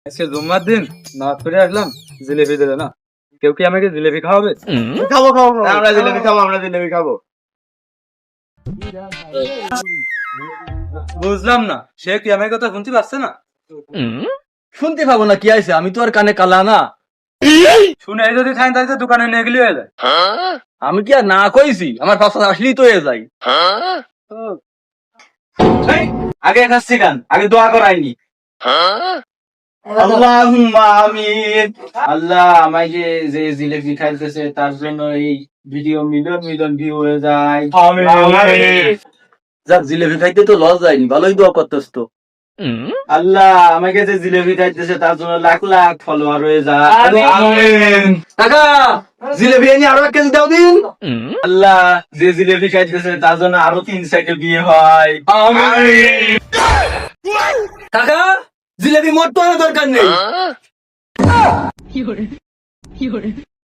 আজকে জুম্মার দিন নামাজ পড়ে আসলাম, জিলেবি দিলে না। কেউ কি আমাকে জিলেবি খাওয়াবে? খাবো খাবো খাবো। আমরা জিলেবি খাবো, আমরা জিলেবি খাবো। বুঝলাম না, সে কি আমার কথা শুনতে পাচ্ছে না? শুনতে পাবো না, কি আছে? আমি তো আর কানে কালা না। শুনে যদি খাই তাহলে তো দোকানে নিয়ে গেলে হয়ে যায়। আমি কি আর না কইছি? আমার পাশে আসলেই তো হয়ে যায়। এই, আগে খাচ্ছি গান, আগে দোয়া করাইনি। আল্লাহুম্মা আমিন। আল্লাহ আমায় যে জিলেবি খাইতেছে তার জন্য এই ভিডিও মিলিয়ন মিলিয়ন ভিউ হয়ে যায়। আমিন। যাক, জিলেবি খাইতে তো লস যায়নি, ভালোই দোয়া করতেছ তো। আল্লাহ আমাকে যে জিলেবি খাইতেছে তার জন্য লাখ লাখ ফলোয়ার হয়ে যায়। আমিন। কাকা, জিলেবি এনে আরো 1 কেজি দাও দিন। আল্লাহ যে জিলেবি খাইতেছে তার জন্য আরো 3 সাইডে বিয়ে হয়। আমিন। কাকা, জিলেবি মোট তো আনা দরকার নেই।